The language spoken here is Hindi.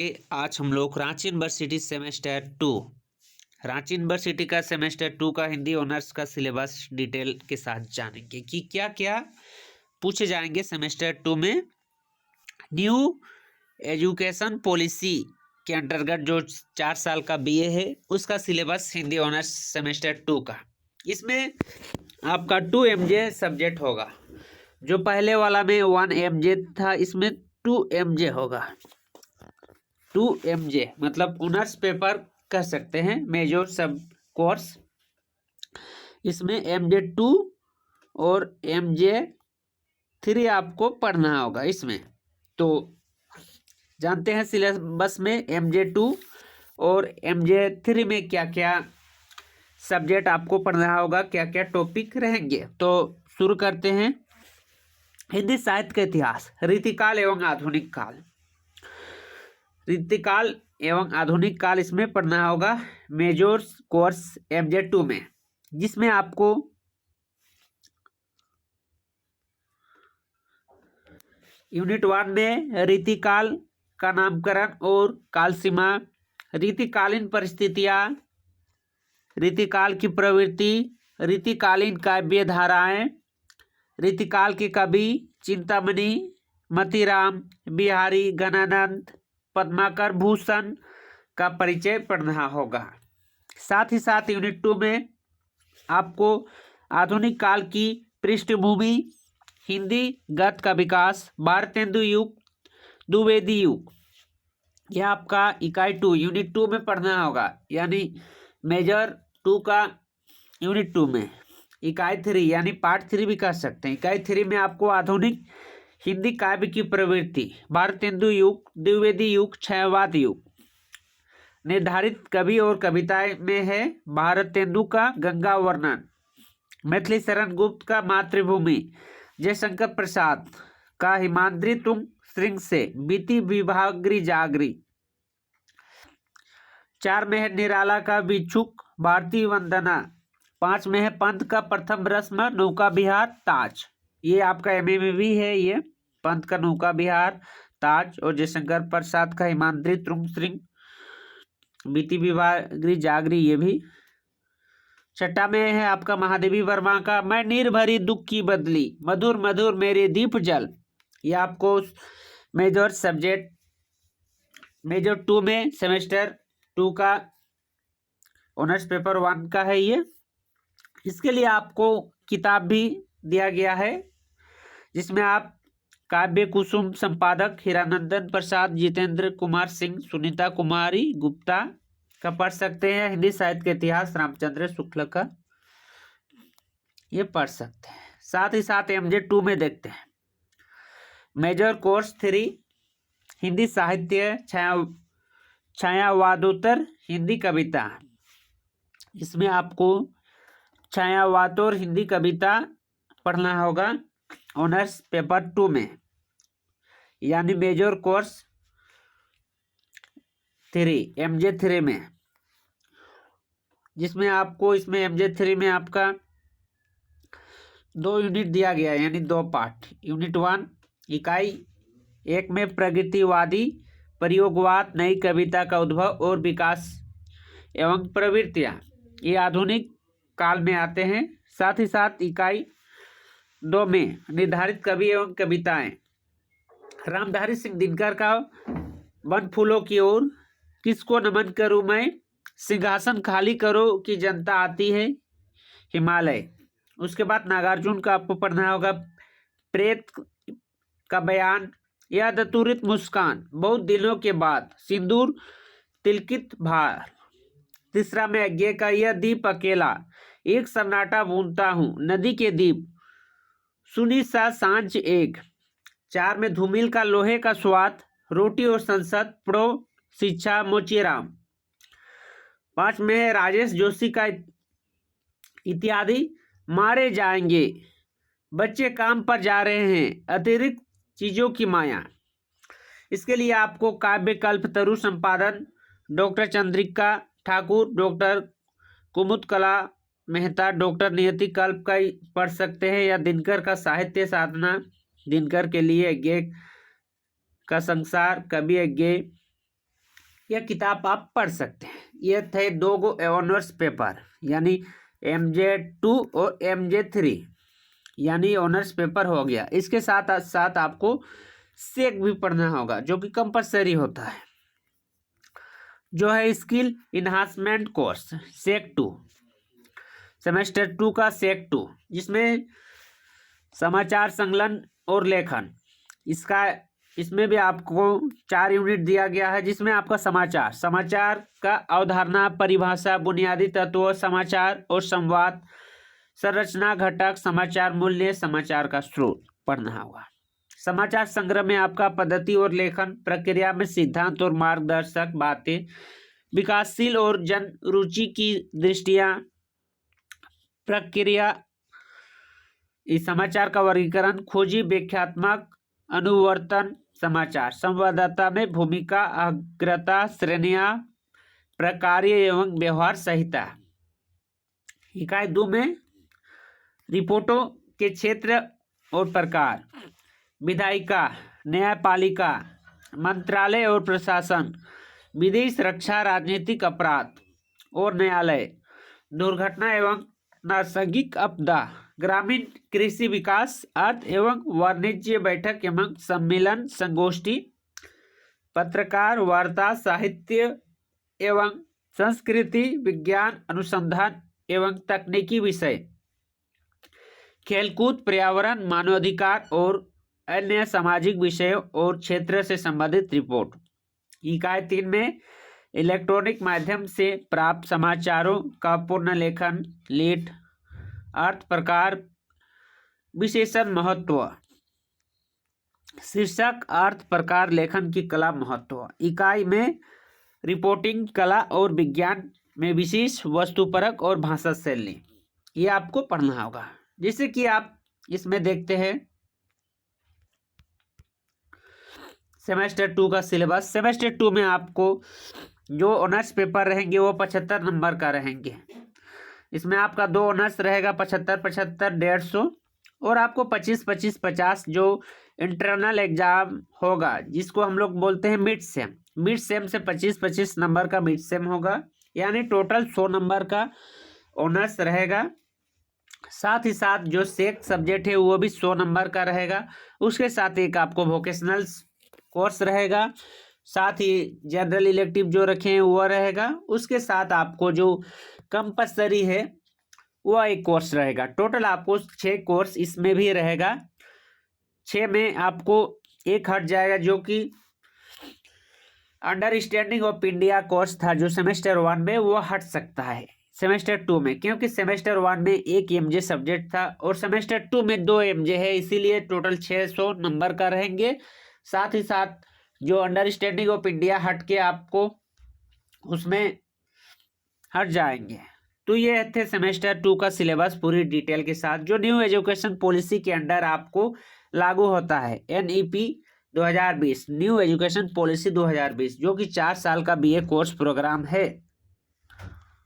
आज हम लोग Ranchi university semester 2 Ranchi university का सेमेस्टर 2 का हिंदी ऑनर्स का सिलेबस डिटेल के साथ जानेंगे कि क्या क्या पूछे जाएंगे सेमेस्टर 2 में। न्यू एजुकेशन पॉलिसी के अंतर्गत जो 4 साल का बीए है उसका सिलेबस हिंदी ऑनर्स सेमेस्टर 2 का। इसमें आपका 2 एमजे सब्जेक्ट होगा। जो पहले वाला में 1 एमजे था, इसमें 2 एमजे होगा। 2 एमजे मतलब ऑनर्स पेपर कह सकते हैं, मेजर सब कोर्स। इसमें एमजे 2 और एमजे 3 आपको पढ़ना होगा। इसमें तो जानते हैं सिलेबस में एमजे 2 और एमजे 3 में क्या क्या सब्जेक्ट आपको पढ़ना होगा, क्या क्या टॉपिक रहेंगे। तो शुरू करते हैं। हिंदी साहित्य का इतिहास, रीतिकाल एवं आधुनिक काल। रीतिकाल एवं आधुनिक काल इसमें पढ़ना होगा मेजर कोर्स एमजे 2 में, जिसमें आपको यूनिट 1 में रीतिकाल का नामकरण और काल सीमा, रीतिकालीन परिस्थितियां, रीतिकाल की प्रवृत्ति, रीतिकालीन काव्य धाराएं, रीतिकाल के कवि चिंतामणि, मतीराम, बिहारी, गणानंद, पद्माकर, भूषण का परिचय पढ़ना होगा। साथ ही साथ यूनिट 2 में आपको आधुनिक काल की पृष्ठभूमि, हिंदी गद्य का विकास, भारतेंदु युग, द्विवेदी युग, यह आपका इकाई 2 यूनिट 2 में पढ़ना होगा। यानी मेजर 2 का यूनिट 2 में इकाई 3 यानी पार्ट 3 भी कह सकते हैं। इकाई 3 में आपको आधुनिक हिंदी काव्य की प्रवृत्ति, भारतेंदु युग, द्विवेदी युग, छायावाद युग, निर्धारित कवि और कविताएं में है भारतेंदु का गंगा वर्णन, मैथिली शरण गुप्त का मातृभूमि, जयशंकर प्रसाद का हिमाद्री तुंग श्रृंग से, बीती विभागरी जागरी, 4 में है निराला का विच्छुक, भारतीय वंदना, 5 में है पंत का प्रथम रस्म, नौका विहार, ताज। ये आपका एमए में भी है, ये पंत का नौका विहार, ताज, और जयशंकर प्रसाद का हिमाद्री तुंग श्रृंग, बीती विभागरी जागरी, ये भी। 6 में है आपका महादेवी वर्मा का मैं निर्भरी दुख की बदली, मधुर मधुर मेरे दीप जल। ये आपको मेजर सब्जेक्ट मेजर 2 में सेमेस्टर 2 का ऑनर्स पेपर 1 का है ये। इसके लिए आपको किताब भी दिया गया है, जिसमें आप काव्य कुसुम संपादक हीरानंदन प्रसाद, जितेंद्र कुमार सिंह, सुनीता कुमारी गुप्ता का पढ़ सकते हैं। हिंदी साहित्य का इतिहास रामचंद्र शुक्ल का ये पढ़ सकते हैं। साथ ही साथ एमजे 2 में देखते हैं मेजर कोर्स 3 हिंदी साहित्य, छायावादोत्तर हिंदी कविता। इसमें आपको छायावादोत्तर हिंदी कविता पढ़ना होगा ऑनर्स पेपर 2 में, यानी मेजर कोर्स 3 एमजे 3 में, जिसमें आपको इसमें एमजे 3 में आपका 2 यूनिट दिया गया है, यानी 2 पार्ट। यूनिट 1 इकाई 1 में प्रगतिवादी प्रयोगवाद, नई कविता का उद्भव और विकास एवं प्रवृत्तियां, ये आधुनिक काल में आते हैं। साथ ही साथ इकाई 2 में निर्धारित कवि एवं कविताएं, रामधारी सिंह दिनकर का वन फूलों की ओर, किसको नमन करूं मैं, सिंहासन खाली करो कि जनता आती है, हिमालय। उसके बाद नागार्जुन का आपको पढ़ना होगा प्रेत का बयान, या दतुरित मुस्कान, बहुत दिनों के बाद, सिंदूर तिलकित भार। तीसरा में अज्ञे का यह दीप अकेला, एक सन्नाटा बूंदता हूं, नदी के दीप, सुनी सा सांझ एक। 4 में धूमिल का लोहे का स्वाद, रोटी और संसद, प्रो शिक्षा, मोचीराम। 5 में है राजेश जोशी का इत्यादि, मारे जाएंगे, बच्चे काम पर जा रहे हैं, अतिरिक्त चीजों की माया। इसके लिए आपको काव्य कल्पतरु संपादन डॉक्टर चंद्रिका ठाकुर, डॉक्टर कुमुद कला मेहता, डॉक्टर नियति कल्प का पढ़ सकते हैं, या दिनकर का साहित्य साधना, दिनकर के लिए अज्ञे का संसार, कवि अज्ञे, यह किताब आप पढ़ सकते हैं। ये थे 2 ऑनर्स पेपर, यानी MJ2 और MJ3, यानी ऑनर्स पेपर हो गया। इसके साथ साथ आपको सेक भी पढ़ना होगा, जो कि कंपलसरी होता है, जो है स्किल इन्हांसमेंट कोर्स सेक 2, सेमेस्टर 2 का सेक 2, जिसमें समाचार संकलन और लेखन, इसमें भी आपको 4 यूनिट दिया गया है, जिसमें आपका समाचार का अवधारणा, परिभाषा, बुनियादी तत्व, समाचार और संवाद, संरचना घटक, समाचार मूल्य, समाचार का स्रोत पढ़ना होगा। समाचार संग्रह में आपका पद्धति और लेखन प्रक्रिया में सिद्धांत और मार्गदर्शक बातें, विकासशील और जन रुचि की दृष्टियां, प्रक्रिया, इस समाचार का वर्गीकरण, खोजी, व्याख्यात्मक, अनुवर्तन, समाचार संवाददाता में भूमिका, अग्रता, श्रेणियां, प्रकार्य एवं व्यवहार संहिता। इकाई 2 में रिपोर्टों के क्षेत्र और प्रकार, विधायिका, न्यायपालिका, मंत्रालय और प्रशासन, विदेश, रक्षा, राजनीतिक अपराध और न्यायालय, दुर्घटना एवं नैसर्गिक आपदा, ग्रामीण कृषि विकास, अर्थ एवं वाणिज्य, बैठक एवं सम्मेलन, संगोष्ठी, पत्रकार वार्ता, साहित्य एवं संस्कृति, विज्ञान, अनुसंधान एवं तकनीकी विषय, खेलकूद, पर्यावरण, मानवाधिकार और अन्य सामाजिक विषयों और क्षेत्र से संबंधित रिपोर्ट। इकाई 3 में इलेक्ट्रॉनिक माध्यम से प्राप्त समाचारों का पूर्ण लेखन, लीड, अर्थ, प्रकार, विशेषण, महत्व, शीर्षक, अर्थ, प्रकार, लेखन की कला, महत्व। इकाई में रिपोर्टिंग कला और विज्ञान में विशेष, वस्तुपरक और भाषा शैली, ये आपको पढ़ना होगा। जैसे कि आप इसमें देखते हैं सेमेस्टर 2 का सिलेबस। सेमेस्टर 2 में आपको जो ऑनर्स पेपर रहेंगे वो 75 नंबर का रहेंगे। इसमें आपका 2 ऑनर्स रहेगा, 75-75, 150, और आपको 25-25, 50 जो इंटरनल एग्जाम होगा, जिसको हम लोग बोलते हैं मिड सेम। मिड सेम से 25-25 नंबर का मिड सेम होगा, यानी टोटल 100 नंबर का ऑनर्स रहेगा। साथ ही साथ जो सेक सब्जेक्ट है वो भी 100 नंबर का रहेगा। उसके साथ एक आपको वोकेशनल कोर्स रहेगा, साथ ही जनरल इलेक्टिव जो रखे हैं वो रहेगा। उसके साथ आपको जो कंपलसरी है वो एक कोर्स रहेगा। टोटल आपको 6 कोर्स इसमें भी रहेगा। 6 में आपको एक हट जाएगा, जो कि अंडरस्टैंडिंग ऑफ इंडिया कोर्स था, जो सेमेस्टर 1 में वो हट सकता है सेमेस्टर 2 में, क्योंकि सेमेस्टर 1 में 1 MJ सब्जेक्ट था और सेमेस्टर 2 में 2 MJ है, इसीलिए टोटल 600 नंबर का रहेंगे। साथ ही साथ जो अंडरस्टैंडिंग ऑफ इंडिया हट के आपको उसमें हट जाएंगे। तो ये थे सेमेस्टर 2 का सिलेबस पूरी डिटेल के साथ, जो न्यू एजुकेशन पॉलिसी के अंडर आपको लागू होता है। NEP 2020, न्यू एजुकेशन पॉलिसी 2020, जो कि 4 साल का BA कोर्स प्रोग्राम है।